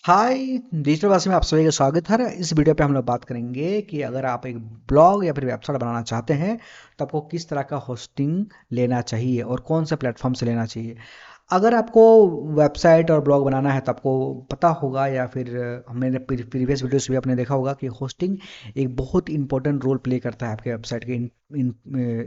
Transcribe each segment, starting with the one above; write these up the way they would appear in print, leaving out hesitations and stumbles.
हाय digital वासी में आप सभी का स्वागत है। इस वीडियो पे हम लोग बात करेंगे कि अगर आप एक ब्लॉग या फिर वेबसाइट बनाना चाहते हैं तो आपको किस तरह का होस्टिंग लेना चाहिए और कौन से प्लेटफॉर्म से लेना चाहिए। अगर आपको वेबसाइट और ब्लॉग बनाना है तो आपको पता होगा या फिर हमने प्रीवियस वीडियोस भी आपने देखा होगा कि होस्टिंग एक बहुत इंपॉर्टेंट रोल प्ले करता है आपके वेबसाइट के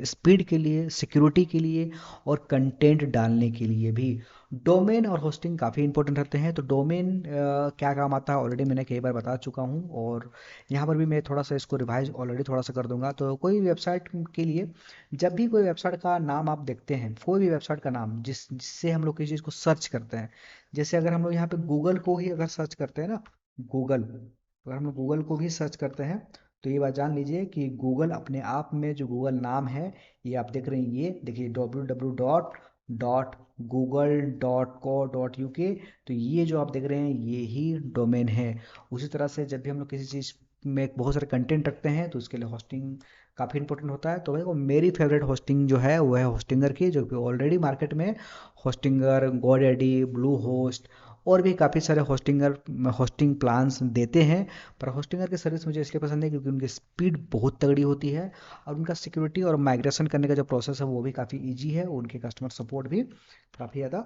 स्पीड के लिए, सिक्योरिटी के लिए और कंटेंट डालने के लिए भी। डोमेन और होस्टिंग काफ़ी इंपॉर्टेंट रहते हैं। तो डोमेन क्या काम आता है ऑलरेडी मैंने कई बार बता चुका हूँ, और यहाँ पर भी मैं थोड़ा सा इसको रिवाइज ऑलरेडी थोड़ा सा कर दूंगा। तो कोई वेबसाइट के लिए जब भी कोई वेबसाइट का नाम आप देखते हैं, कोई भी वेबसाइट का नाम जिससे हम लोग किसी चीज़ को सर्च करते हैं, जैसे अगर हम लोग यहाँ पे गूगल को ही अगर सर्च करते हैं ना, गूगल, अगर हम लोग गूगल को भी सर्च करते हैं तो ये बात जान लीजिए कि गूगल अपने आप में जो गूगल नाम है, ये आप देख रहे हैं, ये देखिए www.google.co.uk। तो ये जो आप देख रहे हैं ये ही डोमेन है। उसी तरह से जब भी हम लोग किसी चीज़ में बहुत सारे कंटेंट रखते हैं तो उसके लिए होस्टिंग काफ़ी इंपॉर्टेंट होता है। तो देखो मेरी फेवरेट होस्टिंग जो है वो है होस्टिंगर की, जो कि ऑलरेडी मार्केट में होस्टिंगर, गोडैडी, ब्लू होस्ट और भी काफ़ी सारे होस्टिंग प्लान्स देते हैं। पर होस्टिंगर की सर्विस मुझे इसलिए पसंद है क्योंकि उनकी स्पीड बहुत तगड़ी होती है और उनका सिक्योरिटी और माइग्रेशन करने का जो प्रोसेस है वो भी काफ़ी ईजी है। उनके कस्टमर सपोर्ट भी काफ़ी ज़्यादा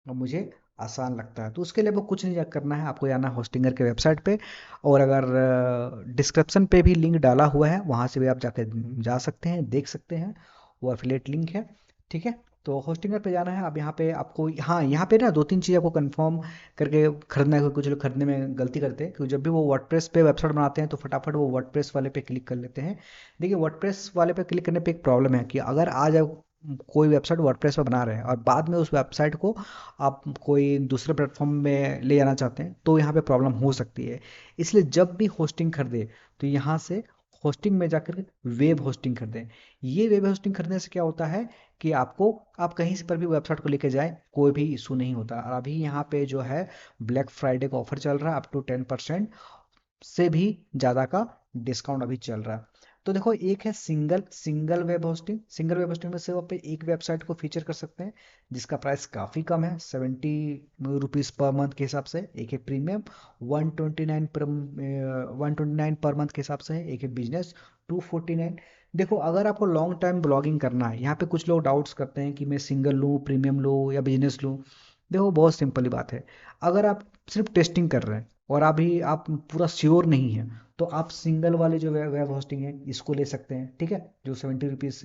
मुझे आसान लगता है। तो उसके लिए वो कुछ नहीं करना है, आपको जाना है होस्टिंगर के वेबसाइट पे, और अगर डिस्क्रिप्शन पे भी लिंक डाला हुआ है वहाँ से भी आप जाकर जा सकते हैं, देख सकते हैं। वो एफिलेट लिंक है, ठीक है। तो होस्टिंगर पे जाना है। अब यहाँ पे आपको, हाँ, यहाँ पे ना दो तीन चीज़ आपको कंफर्म करके खरीदना है। कुछ लोग खरीदने में गलती करते हैं क्योंकि जब भी वो वर्डप्रेस पे वेबसाइट बनाते हैं तो फटाफट वो वर्डप्रेस वाले पे क्लिक कर लेते हैं। देखिए वर्डप्रेस वाले पे क्लिक करने पे एक प्रॉब्लम है कि अगर आज आप कोई वेबसाइट वर्डप्रेस पे बना रहे हैं और बाद में उस वेबसाइट को आप कोई दूसरे प्लेटफॉर्म में ले जाना चाहते हैं तो यहाँ पे प्रॉब्लम हो सकती है। इसलिए जब भी होस्टिंग खरीदे तो यहाँ से होस्टिंग में जाकर वेब होस्टिंग खरीदें। ये वेब होस्टिंग खरीदने से क्या होता है कि आपको, आप कहीं से पर भी वेबसाइट को लेके जाएं कोई भी इशू नहीं होता। और अभी यहाँ पे जो है ब्लैक फ्राइडे का ऑफर चल रहा है, अप टू 10% से भी ज़्यादा का डिस्काउंट अभी चल रहा है। तो देखो एक है सिंगल वेब होस्टिंग में से आप एक वेबसाइट को फीचर कर सकते हैं जिसका प्राइस काफ़ी कम है, 70 रुपीज़ पर मंथ के हिसाब से। एक है प्रीमियम, 129 पर मंथ के हिसाब से है। एक है बिजनेस, 249। देखो अगर आपको लॉन्ग टाइम ब्लॉगिंग करना है, यहाँ पे कुछ लोग डाउट्स करते हैं कि मैं सिंगल लूँ, प्रीमियम लूँ या बिजनेस लूँ। देखो बहुत सिंपल ही बात है। अगर आप सिर्फ टेस्टिंग कर रहे हैं और अभी आप पूरा श्योर नहीं है तो आप सिंगल वाले जो वेब होस्टिंग है इसको ले सकते हैं, ठीक है, जो 70 रुपीज़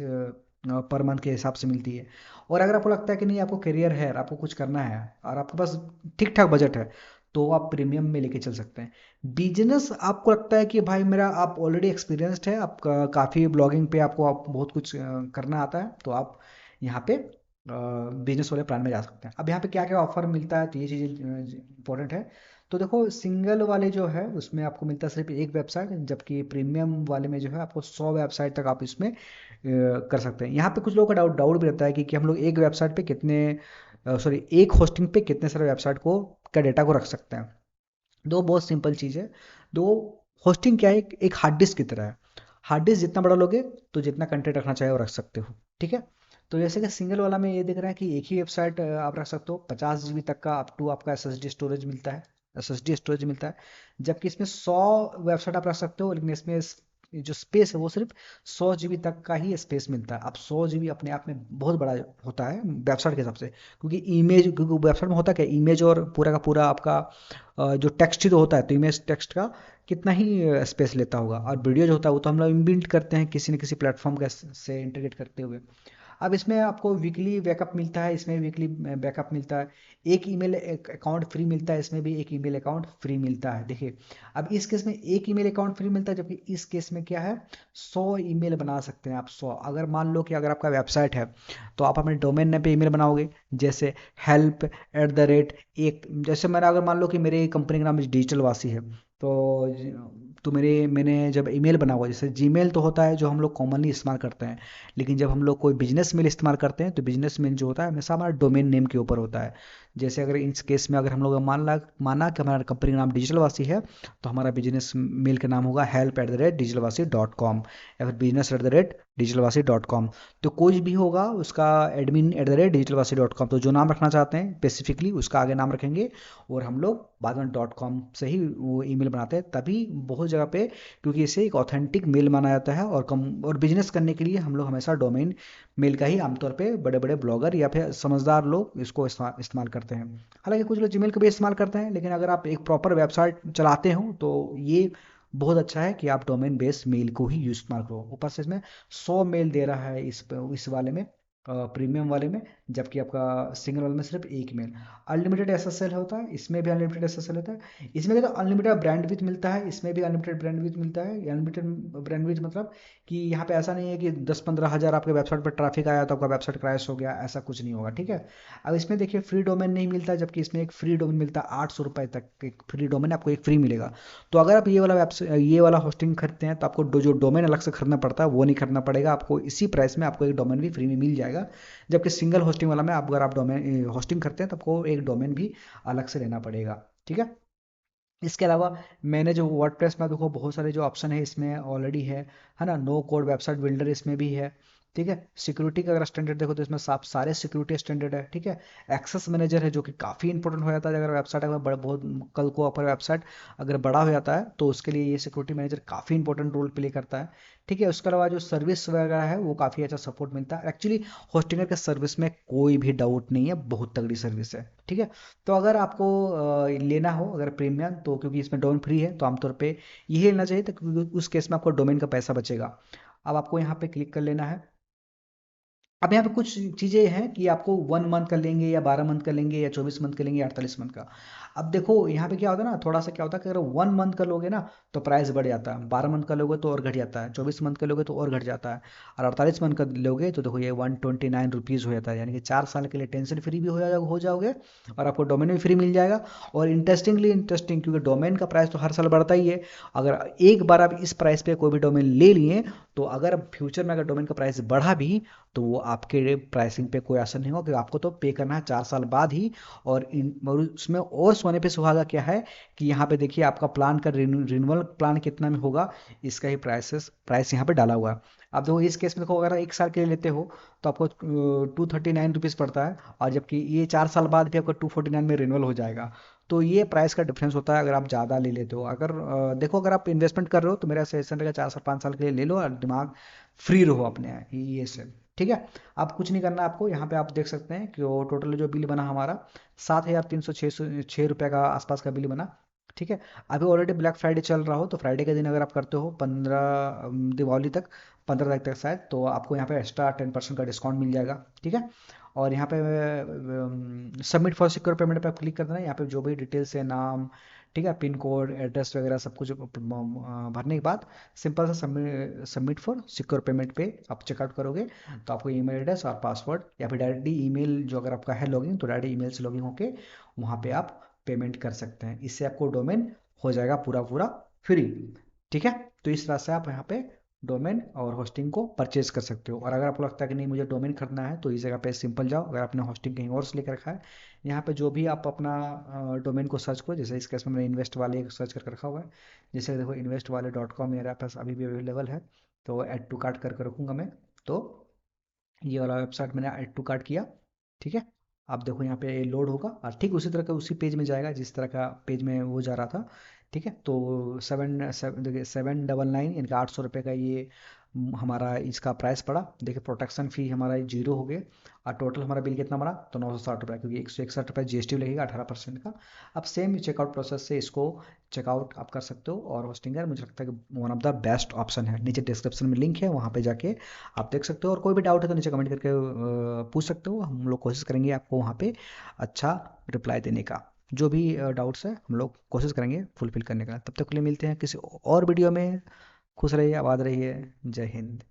पर मंथ के हिसाब से मिलती है। और अगर आपको लगता है कि नहीं, आपको करियर है, आपको कुछ करना है और आपके पास ठीक ठाक बजट है, तो आप प्रीमियम में लेके चल सकते हैं। बिजनेस आपको लगता है कि भाई मेरा, आप ऑलरेडी एक्सपीरियंस्ड है, आप काफ़ी ब्लॉगिंग पे आपको आप बहुत कुछ करना आता है, तो आप यहाँ पे बिजनेस वाले प्लान में जा सकते हैं। अब यहाँ पे क्या क्या ऑफर मिलता है तो ये चीज़ें इंपॉर्टेंट है। तो देखो सिंगल वाले जो है उसमें आपको मिलता है सिर्फ एक वेबसाइट, जबकि प्रीमियम वाले में जो है आपको 100 वेबसाइट तक आप इसमें कर सकते हैं। यहाँ पे कुछ लोगों का डाउट डाउट भी रहता है कि हम लोग एक वेबसाइट पे कितने, सॉरी, एक होस्टिंग पे कितने सारे वेबसाइट को का डेटा को रख सकते हैं। दो बहुत सिंपल चीज़ है। दो, होस्टिंग क्या है, एक हार्ड डिस्क की तरह है। हार्ड डिस्क जितना बड़ा लोगे तो जितना कंटेंट रखना चाहे वो रख सकते हो, ठीक है। तो जैसे कि सिंगल वाला में ये दिख रहा है कि एक ही वेबसाइट आप रख सकते हो, 50 GB तक का अप टू आपका SSD स्टोरेज मिलता है, SSD स्टोरेज मिलता है। जबकि इसमें 100 वेबसाइट आप रख सकते हो, लेकिन इसमें जो स्पेस है वो सिर्फ 100 GB तक का ही स्पेस मिलता है। अब 100 GB अपने आप में बहुत बड़ा होता है वेबसाइट के हिसाब से, क्योंकि वेबसाइट में होता क्या, इमेज और पूरा का पूरा आपका जो टेक्स्ट ही तो होता है, तो इमेज टेक्स्ट का कितना ही स्पेस लेता होगा। और वीडियो जो होता है वो तो हम लोग इनबिल्ट करते हैं किसी न किसी प्लेटफॉर्म का से इंटीग्रेट करते हुए। अब इसमें आपको वीकली बैकअप मिलता है, इसमें वीकली बैकअप मिलता है। एक ईमेल अकाउंट फ्री मिलता है, इसमें भी एक ईमेल अकाउंट फ्री मिलता है। देखिए अब इस केस में एक ईमेल अकाउंट फ्री मिलता है, जबकि इस केस में क्या है, 100 ईमेल बना सकते हैं आप। 100, अगर मान लो कि अगर आपका वेबसाइट है तो आप अपने डोमेन नेम पे ईमेल बनाओगे, जैसे help@, एक जैसे मेरा, अगर मान लो कि मेरी कंपनी का नाम डिजिटल वासी है, तो मैंने जब ईमेल बना हुआ, जैसे जीमेल तो होता है जो हम लोग कॉमनली इस्तेमाल करते हैं, लेकिन जब हम लोग कोई बिजनेस मेल इस्तेमाल करते हैं तो बिजनेस मेल जो होता है हमेशा हमारा डोमेन नेम के ऊपर होता है। जैसे अगर इस केस में अगर हम लोग माना कि हमारा कंपनी का नाम डिजिटलवासी है, तो हमारा बिजनेस मेल का नाम होगा help@digitalvasi.com या फिर business@digitalvasi.com। तो कोई भी होगा उसका admin@digitalvasi.com, तो जो नाम रखना चाहते हैं स्पेसिफिकली उसका आगे नाम रखेंगे, और हम लोग बाद में .com से ही वो ईमेल बनाते हैं। तभी बहुत जगह पे, क्योंकि इसे एक ऑथेंटिक मेल माना जाता है, और बिजनेस करने के लिए हम लोग हमेशा डोमेन मेल का ही आमतौर पे बड़े बड़े ब्लॉगर या फिर समझदार लोग इसको इस्तेमाल करते हैं। हालांकि कुछ लोग जीमेल का भी इस्तेमाल करते हैं, लेकिन अगर आप एक प्रॉपर वेबसाइट चलाते हो तो ये बहुत अच्छा है कि आप डोमेन बेस मेल को ही यूज इस्तेमाल करो। ऊपर से इसमें 100 मेल दे रहा है इस वाले में, प्रीमियम वाले में, जबकि आपका सिंगल वाले में सिर्फ एक मेल। अनलिमिटेड एसएसएल होता है, इसमें भी अनलिमिटेड एसएसएल होता है। इसमें तो अनलिमिटेड ब्रांडविड्थ मिलता है, इसमें भी अनलिमिटेड ब्रांडविड्थ मिलता है। अनलिमिटेड ब्रांडविड्थ मतलब कि यहाँ पे ऐसा नहीं है कि 10-15 हज़ार आपके वेबसाइट पर ट्रैफिक आया तो आपका वेबसाइट क्रैश हो गया, ऐसा कुछ नहीं होगा, ठीक है। अब इसमें देखिए फ्री डोमेन नहीं मिलता, जबकि इसमें एक फ्री डोमेन मिलता है 800 रुपये तक एक फ्री डोमेन आपको एक फ्री मिलेगा। तो अगर आप ये वाला होस्टिंग खरीदते हैं तो आपको जो डोमेन अलग से खरीदना पड़ता है वो नहीं खरीदना पड़ेगा, आपको इसी प्राइस में आपको एक डोमेन भी फ्री में मिल जाएगा। जबकि सिंगल होस्टिंग वाला में अगर आप डोमेन होस्टिंग करते हैं तो आपको एक डोमेन भी अलग से लेना पड़ेगा, ठीक है। इसके अलावा मैंने जो वर्डप्रेस में देखो बहुत सारे जो ऑप्शन है इसमें ऑलरेडी है ना। नो कोड वेबसाइट बिल्डर इसमें भी है, ठीक है। सिक्योरिटी का अगर स्टैंडर्ड देखो तो इसमें सारे सिक्योरिटी स्टैंडर्ड है, ठीक है। एक्सेस मैनेजर है जो कि काफ़ी इंपॉर्टेंट हो जाता है अगर वेबसाइट अगर बहुत कल को अपर वेबसाइट अगर बड़ा हो जाता है तो उसके लिए ये सिक्योरिटी मैनेजर काफ़ी इंपॉर्टेंट रोल प्ले करता है, ठीक है। उसके अलावा जो सर्विस वगैरह है वो काफ़ी अच्छा सपोर्ट मिलता है। एक्चुअली होस्टिंगर के सर्विस में कोई भी डाउट नहीं है, बहुत तगड़ी सर्विस है, ठीक है। तो अगर आपको लेना हो अगर प्रीमियम, तो क्योंकि इसमें डोमेन फ्री है तो आमतौर पे यही लेना चाहिए, तो क्योंकि उस केस में आपको डोमेन का पैसा बचेगा। अब आपको यहाँ पे क्लिक कर लेना है। अब यहाँ पे कुछ चीज़ें हैं कि आपको 1 मंथ का लेंगे या 12 मंथ का लेंगे या 24 मंथ का लेंगे या 48 मंथ का। अब देखो यहाँ पे क्या होता है ना, थोड़ा सा क्या होता है कि अगर 1 मंथ का लोगे ना तो प्राइस बढ़ जाता है, 12 मंथ का लोगे तो और घट जाता है, 24 मंथ का लोगे तो और घट जाता है, और 48 मंथ का लोगे तो देखो ये 129 रुपीज़ हो जाता है। यानी कि 4 साल के लिए टेंशन फ्री भी हो जाओगे, और आपको डोमेन भी फ्री मिल जाएगा। और इंटरेस्टिंग, क्योंकि डोमेन का प्राइस तो हर साल बढ़ता ही है। अगर एक बार आप इस प्राइस पे कोई भी डोमेन ले लिए, तो अगर फ्यूचर में अगर डोमेन का प्राइस बढ़ा भी तो वो आपके प्राइसिंग पे कोई असर नहीं होगा, क्योंकि आपको तो पे करना है 4 साल बाद ही। और उसमें और सोने पे सुहागा क्या है कि यहाँ पे देखिए आपका प्लान का रिन्यूअल प्लान कितना में होगा, इसका ही प्राइस यहाँ पे डाला हुआ है। अब देखो इस केस में देखो अगर 1 साल के लिए लेते हो तो आपको 239 रुपीज़ पड़ता है, और जबकि ये 4 साल बाद भी आपका 249 में रिन्यूअल हो जाएगा। तो ये प्राइस का डिफरेंस होता है अगर आप ज़्यादा ले लेते हो। अगर देखो अगर आप इन्वेस्टमेंट कर रहे हो तो मेरा सजेशन रहेगा 4 साल 5 साल के लिए ले लो, और दिमाग फ्री रहो अपने ये से, ठीक है। आप कुछ नहीं करना आपको, यहाँ पे आप देख सकते हैं कि वो टोटल जो बिल बना हमारा 7,306 रुपये का आसपास का बिल बना, ठीक है। अभी ऑलरेडी ब्लैक फ्राइडे चल रहा हो तो फ्राइडे के दिन अगर आप करते हो 15 दिवाली तक, 15 तारीख तक शायद, तो आपको यहाँ पे एक्स्ट्रा 10% का डिस्काउंट मिल जाएगा, ठीक है। और यहाँ पे सबमिट फॉर सिक्योर पेमेंट पे आप क्लिक कर देना। यहाँ पे जो भी डिटेल्स है, नाम, ठीक है, पिन कोड, एड्रेस वगैरह सब कुछ भरने के बाद सिंपल सा सबमिट फॉर सिक्योर पेमेंट पे आप चेकआउट करोगे, तो आपको ईमेल एड्रेस और पासवर्ड, या फिर डायरेक्टली ईमेल जो अगर आपका है लॉगिन, तो डायरेक्ट ईमेल से लॉगिन होके वहाँ पे आप पेमेंट कर सकते हैं। इससे आपको डोमेन हो जाएगा पूरा पूरा फ्री, ठीक है। तो इस तरह से आप यहाँ पे डोमेन और होस्टिंग को परचेज कर सकते हो। और अगर आपको लगता है कि नहीं मुझे डोमेन खरीदना है तो इस जगह पे सिंपल जाओ, अगर आपने होस्टिंग कहीं और से लेकर रखा है, यहाँ पे जो भी आप अपना डोमेन को सर्च करो, जैसे इस केस में मैंने इन्वेस्ट वाले सर्च करके रखा हुआ है। जैसे देखो investwale.com मेरे पास अभी भी अवेलेबल है, तो ऐड टू कार्ट करके रखूँगा मैं। तो ये वाला वेबसाइट मैंने ऐड टू कार्ट किया, ठीक है। आप देखो यहाँ पे लोड होगा और ठीक उसी तरह का उसी पेज में जाएगा जिस तरह का पेज में वो जा रहा था, ठीक है। तो देखिए 799 इनका 800 रुपये का ये हमारा इसका प्राइस पड़ा। देखिए प्रोटेक्शन फ़ी हमारा 0 हो गया, और टोटल हमारा बिल कितना बना तो 960 रुपये, क्योंकि 161 रुपये GST लगेगा 18% का। अब सेम चेकआउट प्रोसेस से इसको चेकआउट आप कर सकते हो। और होस्टिंगर मुझे लगता है कि one of the best option है। नीचे डिस्क्रिप्शन में लिंक है, वहाँ पे जाके आप देख सकते हो। और कोई भी डाउट है तो नीचे कमेंट करके पूछ सकते हो, हम लोग कोशिश करेंगे आपको वहाँ पे अच्छा रिप्लाई देने का। जो भी डाउट्स है हम लोग कोशिश करेंगे फुलफिल करने का। तब तक के लिए मिलते हैं किसी और वीडियो में। खुश रहिए, आबाद रहिए, जय हिंद।